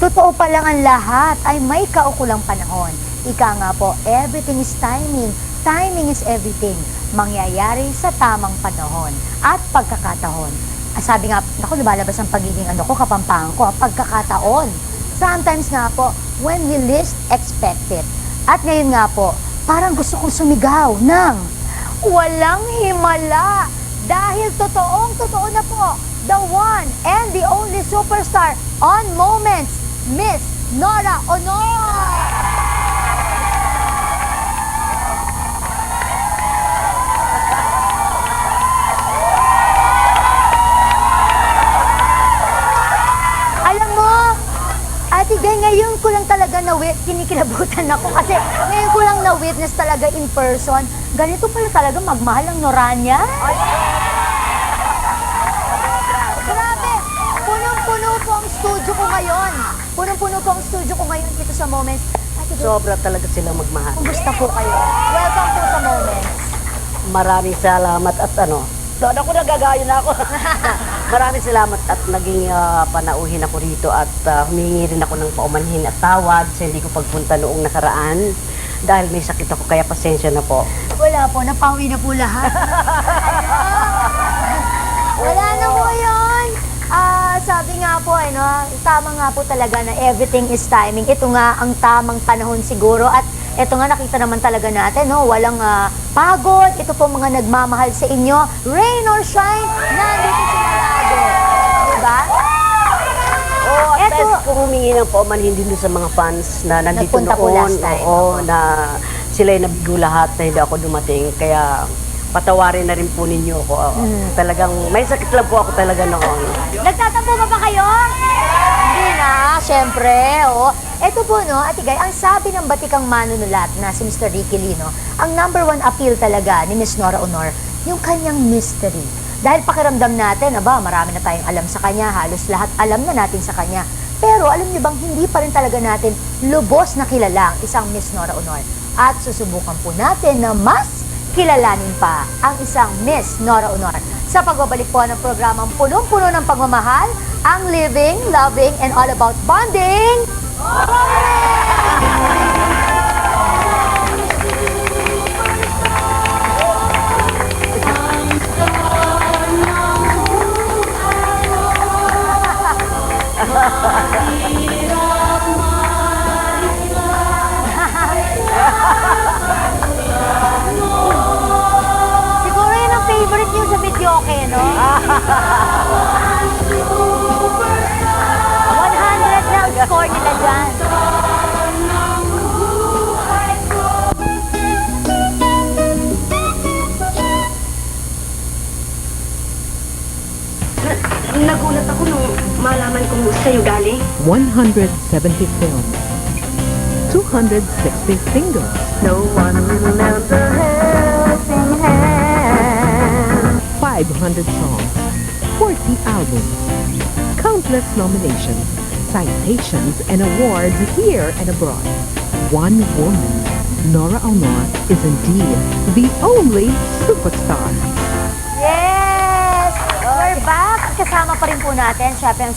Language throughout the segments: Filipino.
Totoo pa lang ang lahat ay may kaukulang panahon. Ika nga po, everything is timing. Timing is everything. Mangyayari sa tamang panahon at pagkakataon. Sabi nga, naku, lumalabas ang pagiging kapampangan ko, pagkakataon. Sometimes nga po, when we least expect it. At ngayon nga po, parang gusto kong sumigaw ng walang himala. Dahil totoo na po, the one and the only superstar on Moments, Miss Nora Aunor! Alam mo, Ate Gay, ngayon ko lang talaga kinikilabutan ako kasi ngayon ko lang na-witness talaga in person. Ganito pala talaga magmahal ang Noranya. Grabe! Punong-puno po ang studio ko ngayon. Punong-puno po ang studio ko ngayon dito sa Moments. Ate Gay, Sobra talaga silang magmahal. kumusta po kayo? Welcome po sa Moments. Maraming salamat at doon ako nagagayo na ako. Maraming salamat at naging panauhin ako rito at humingi rin ako ng paumanhin at tawad sa hindi ko pagpunta noong nakaraan dahil may sakit ako kaya pasensya na po. Wala po, napawi na po lahat. Wala na po yun. Sabi nga po, tama nga po talaga na everything is timing. Ito nga ang tamang panahon siguro at ito nga nakita naman talaga natin, walang pagod. Ito po mga nagmamahal sa inyo. Rain or shine, nandito sila lagi. Diba? Oo, at best kung humingi ng paumanhin din sa mga fans na nandito Nagpunta po noon. last time. Oo, na sila'y nabigo lahat na hindi ako dumating. Kaya patawarin na rin po ninyo ako. Talagang may sakit lang po ako talaga noon. Nagtatampo ba kayo? Hindi na, syempre. Ito po, Ate Gay, ang sabi ng batikang manunulat na si Mr. Ricky Lino, ang #1 appeal talaga ni Miss Nora Aunor, yung kanyang mystery. Dahil pakiramdam natin, marami na tayong alam sa kanya, halos lahat alam na natin sa kanya. Pero alam niyo bang hindi pa rin talaga natin lubos na kilala ang isang Miss Nora Aunor. At susubukan po natin na mas kilalanin pa ang isang Miss Nora Aunor. Sa pagbabalik po ng programang punong-puno ng pagmamahal, ang living, loving, and all about bonding. Siguro yun ang favorite niyo sa video, okay, no? 100 na ang score nila dyan. Nagulat ako nung malaman kung sa'yo galing. 170 films, 260 singles, No one remembers helping hand. 500 songs, 40 albums, countless nominations, citations, and awards here and abroad. One woman, Nora Aunor, is indeed the only superstar. Yes! We're back! Kasama pa rin po natin, syempre ang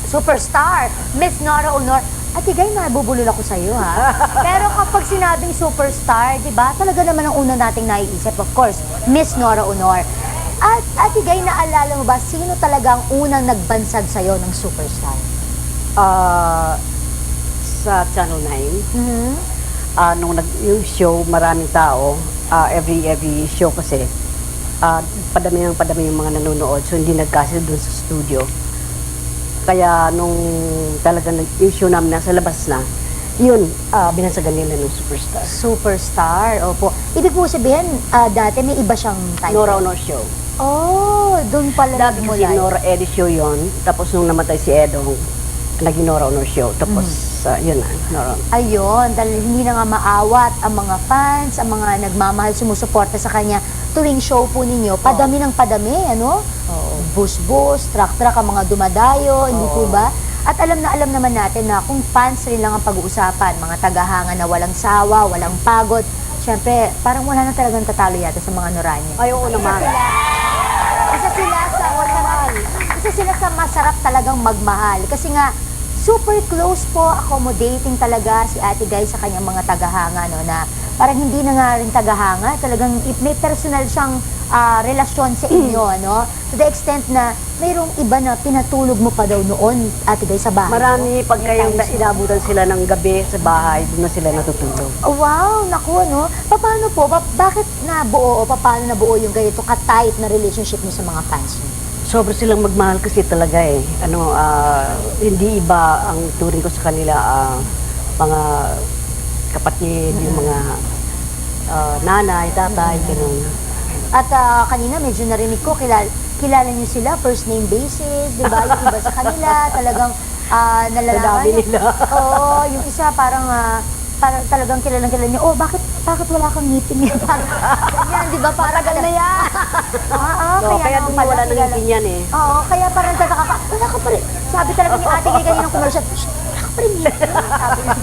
superstar, Miss Nora Aunor. Ate Gay, nabubulol ako sa'yo, ha? Pero kapag sinabing superstar, di ba, talaga naman ang una nating naiisip, of course, Miss Nora Aunor. At Ate Gay, naalala mo ba, sino talaga ang unang nagbansag sa'yo ng superstar? Sa Channel 9, nung yung show, maraming tao, every show kasi, padami yung mga nanonood, so hindi nagkasya doon sa studio. Kaya nung talaga yung show namin nasa labas na, yun, binansagan nila ng superstar. Superstar, opo. Ibig po sabihin, dati may iba siyang title. Nora Aunor Show. Oh, doon pala Dati kasi nagmula. Nora Eddie Show yun, tapos nung namatay si Edong, naging Nora Aunor Show. Tapos, yun na, Nora Aunor. Ayun, dahil hindi na nga maawat ang mga fans, ang mga nagmamahal, sumusuporta sa kanya. Tuwing show po ninyo, padami ng padami, ano? Oo. Bus-bus, truck-truck, ang mga dumadayo, hindi po ba? At alam naman natin na kung fans rin lang ang pag-uusapan, mga tagahanga na walang sawa, walang pagod, syempre, parang wala na talagang tatalo yata sa mga Noranya. Ay, oo naman. Isa sila sa masarap talagang magmahal. Kasi nga, super close po, accommodating talaga si Ate Guy sa kanyang mga tagahanga, no, na parang hindi na nga rin tagahanga, talagang may personal siyang relasyon sa inyo, ano? To the extent na mayroong iba na pinatulog mo pa daw noon, Ate Guy, sa bahay. Marami pag May kayong times na- inabutan sila ng gabi sa bahay, doon na sila natutulog. Oh, wow, naku, ano? Paano po? Bakit nabuo o paano nabuo yung ganito ka-tight na relationship mo sa mga fans mo? Sobra silang magmahal kasi talaga eh. Hindi iba ang turing ko sa kanila, mga kapatid, yung mga nanay, tatay, ganun. At kanina medyo narinig ko, kilala niyo sila, first name basis, di ba? Yung iba sa kanila, talagang nalalaman Nadami nila. Oo, yung isa parang talagang kilala niyo, oh, bakit wala kang ngipin niya? Parang ganyan, di ba? Parang na yan. Kaya naman di pala wala nang kilala. ngipin yan eh. Oo, kaya parang tataka ka, wala ka pa rin. Sabi talaga ni Ate Gay kanina ng commercial, "Shh, wala ka pa rin ngipin." Sabi niya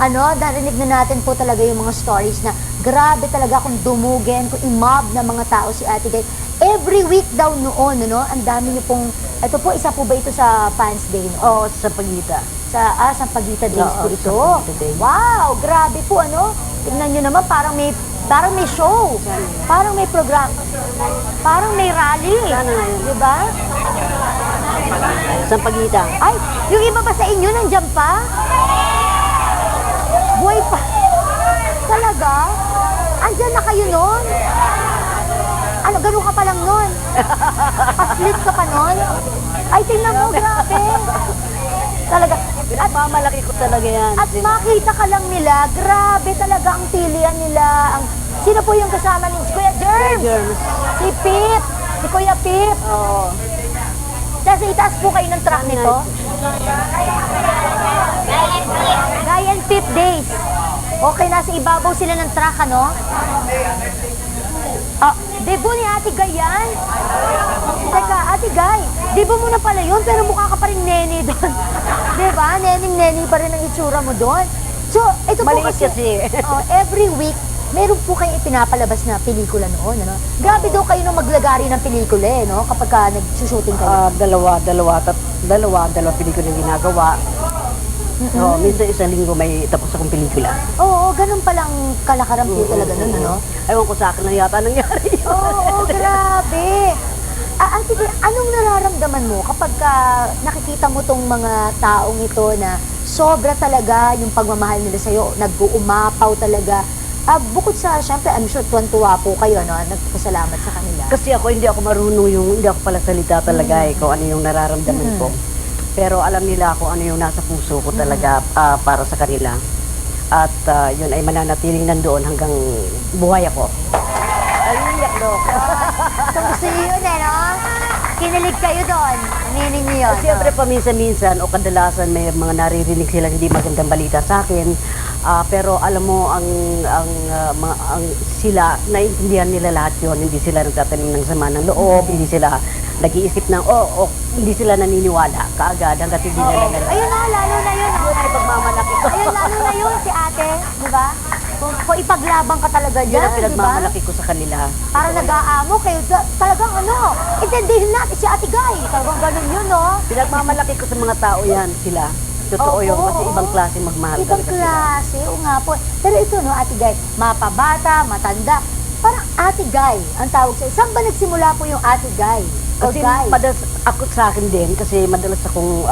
gano'n. Narinig na natin po talaga yung mga stories na grabe talaga kung dumugin, kung imob na mga tao si Ate Gay. Every week daw noon, ang dami niyo pong, ito po, isa po ba ito sa Fans Day? No? Oo, sa Pagita. Sa Pagita Days Oo, po sa ito. Pagita Day. Wow, grabe po, Tignan niyo naman, parang may show. Parang may program. Parang may rally. Sana nga yun. Di ba? Sa Pagita. Ay, yung iba ba sa inyo nandiyan pa? Buhay pa. Talaga? Andyan na kayo nun? Ganun ka pa lang nun? Paslit ka pa nun? Ay, tingnan mo, grabe. Talaga. Pinagmamalaki ko talaga yan. At makita ka lang nila, grabe talaga ang pilihan nila. Sino po yung kasama ni Kuya Germs? Germs. Si Pip. Si Kuya Pip. Oo. Tapos itaas po kayo ng truck nito. Guy and Pip Days. Okay, nasa ibabaw sila ng truck, ano? Debo ni Ate Guy yan? Teka, Ate Guy, debo mo na pala yun, pero mukha ka pa rin nene doon. Diba? Neneng-nene pa rin ang itsura mo doon. So, ito po Maliit kasi. every week, meron po kayong ipinapalabas na pelikula noon, ano? Grabe daw kayo nung maglagari ng pelikula, no? Kapag nag-shooting kayo. Dalawa pelikula yung ginagawa. Oo, minsan isang linggo may tapos akong pelikula. Oo, ganun palang kalakaran po talaga nun, ano? Ewan ko sa akin lang yata nangyari yun. Oo, grabe. Ate, anong nararamdaman mo kapag nakikita mo tong mga taong ito na sobra talaga yung pagmamahal nila sa'yo, nag-uumapaw talaga? Bukod sa, syempre, I'm sure tuwan-tuwa po kayo, no? Nagpasalamat sa kanila. Kasi hindi ako marunong hindi ako pala salita talaga kung ano yung nararamdaman ko. Pero alam nila kung ano yung nasa puso ko talaga para sa kanila. At yun ay mananatiling nandoon hanggang buhay ako. Ay, iyak do. So, gusto niyo yun, no? Kinilig kayo doon. Aminin niyo yun. Siyempre paminsan-minsan o kadalasan may mga naririnig silang hindi magandang balita sa akin. Pero alam mo, ang sila, naiintindihan nila lahat yun. Hindi sila nagtatanim ng sama ng loob, hindi sila nag-iisip ng, hindi sila naniniwala kaagad hanggat hindi nila nila. Ayun na, lalo na yun. Yun ay pagmamalaki ko. Ayun, lalo na yun, si ate. Di ba? Kung ipaglabang ka talaga Yun dyan, ang di ba? pinagmamalaki ko sa kanila. Parang nag-aamo kayo. Talagang intindihin natin si Ate Guy. Talagang ganun yun, no? Pinagmamalaki ko sa mga tao yan, sila. Totoo yun, kasi ibang klase magmahal Ibang talaga sila. klase, o nga po. Pero ito, no, Ate Guy, mapabata, matanda. Parang Ate Guy ang tawag sa'yo. Saan ba nagsimula po yung Ate Guy? O Kasi Guy? madalas ako sa akin din, kasi madalas akong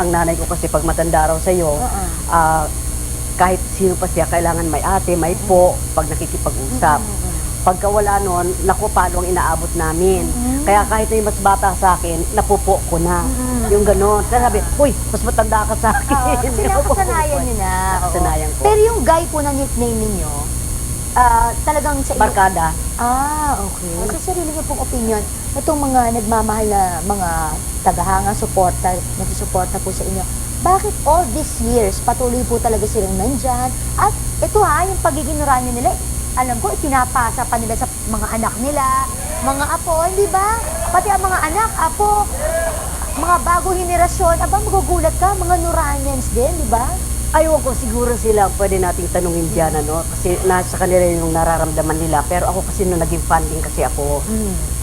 ang nanay ko kasi pag matanda raw sa'yo, kahit sino pa siya, kailangan may ate, may po, pag nakikipag-usap. Pagka wala nun, naku, paano ang inaabot namin. Kaya kahit na yung mas bata sa akin, napupo ko na. Yung gano'n. Kaya sabi, uy, mas matanda ka sa akin. Sinakasanayan nyo na. oo. Nakasanayan ko. Pero yung Guy po na nickname ninyo, talagang sa inyo... Barkada. Okay. Sa sarili niyo pong opinion, itong mga nagmamahal na mga tagahanga, nagsusuporta po sa inyo, bakit all these years patuloy po talaga silang nandyan? At ito yung pagiging Noranyo nila, alam ko, pinapasa pa nila sa mga anak nila, mga apo, hindi ba? Pati ang mga anak, apo, mga bagong henerasyon, magugulat ka, mga Noranyans din, di ba? Ayaw ko, siguro sila pwede nating tanungin dyan, ano? Kasi nasa kanila yung nararamdaman nila. Pero ako kasi nung naging funding kasi ako,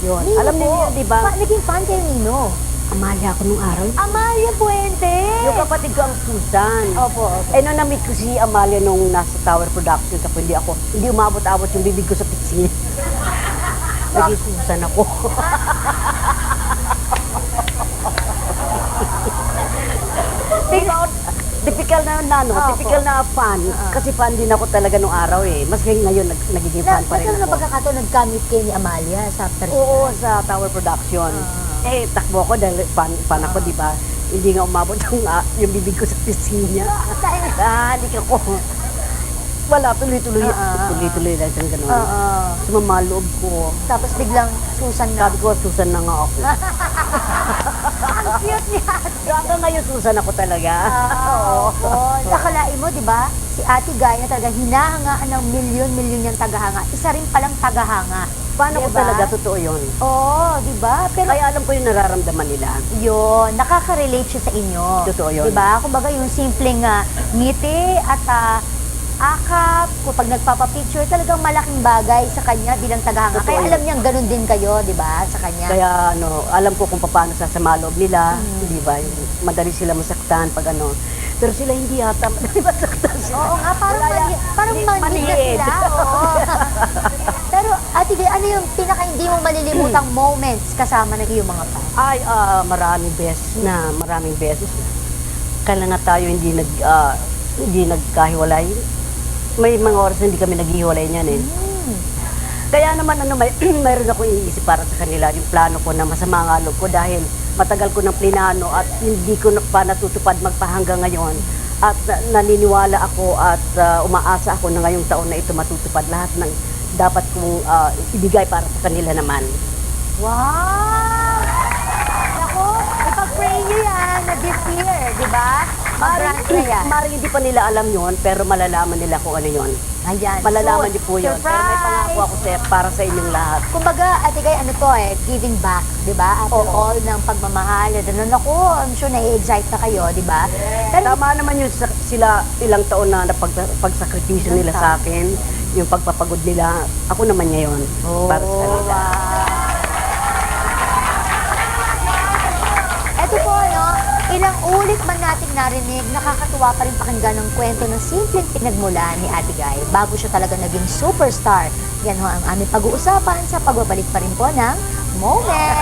yun. Nino Alam po, niyo yun, di ba? Naging fan kayo, Nino. Amalia ako nung araw. Amalia Puente! Yung kapatid ko ang Susan. Opo, opo. Eh, nung na-meet ko si Amalia nung nasa Tower Productions ako, hindi umabot-abot yung bibig ko sa pisngi. Naging Susan ako. Typical typical na fan. Kasi fan din ako talaga nung araw eh. Mas ngayon nagiging fan pa rin Nagkaroon na ako. pagkakataon nag-commute kayo ni Amalia sa personal? Oo, sa Tower Production. Eh, takbo ako dahil fan ako, di ba? Hindi nga umabot yung bibig ko sa pisngi niya. Hindi ako. Wala, tuloy-tuloy lang siyang gano'n. Sumama loob ko. Tapos biglang Susan na. Sabi ko, Susan na nga ako. Ang cute niya. Hanggang ngayon, Susan ako talaga. Oo. Nakalain mo, di ba? Si Ate Guy na talaga hinahangaan ng milyon-milyon niyang tagahanga. Isa rin palang tagahanga. Paano ko Diba? talaga, totoo yun. Oo, di ba? Pero Kaya alam ko yung nararamdaman nila. yun, nakaka-relate siya sa inyo. Totoo yun. Di ba? Kumbaga yung simpleng ngiti at akap, kapag nagpapapicture, talagang malaking bagay sa kanya bilang tagahanga. Totoo Kaya yun. alam niyang ganun din kayo, di ba, sa kanya. Kaya alam ko kung paano sasama loob nila, di ba? Yung madali sila masaktan pag ano. Pero sila hindi yata madali masaktan sila. Oo nga, parang Wala yan. parang manhid na Maliit. sila. Oo. Pero, Ate Gay, ano yung pinaka hindi mo malilimutang moments kasama ng iyong mga fans? Ay, maraming beses na. Kailan nga tayo hindi nagkahiwalay. May mga oras na hindi kami naghihiwalay niyan eh. Kaya naman mayroon ako iniisip para sa kanila, yung plano ko na masama ang loob ko dahil matagal ko ng plinano at hindi ko pa natutupad magpahanggang ngayon. At naniniwala ako at umaasa ako na ngayong taon na ito matutupad lahat ng dapat kong ibigay para sa kanila naman. Wow! Naku, ipag-pray nyo yan na this year, di ba? Mag-grant na yan. Maring hindi pa nila alam yon pero malalaman nila kung ano yon. Ayan. Malalaman So, niyo po yun. Pero may pangako ako para sa inyong lahat. Kumbaga, Ate Gay, ano to giving back, di ba? After Oo. all ng pagmamahal. Ano, naku, I'm sure na-excite na kayo, di ba? Pero, Tama naman yung sila ilang taon na pagsakripisyo nila sa akin, yung pagpapagod nila. Ako naman ngayon para sa kanila. wow. Eto po, ilang ulit man nating narinig, nakakatuwa pa rin pakinggan ng kwento ng simpleng pinagmulan ni Ate Guy bago siya talaga naging superstar. Yan ho ang aming pag-uusapan sa pagbabalik pa rin po ng Moment!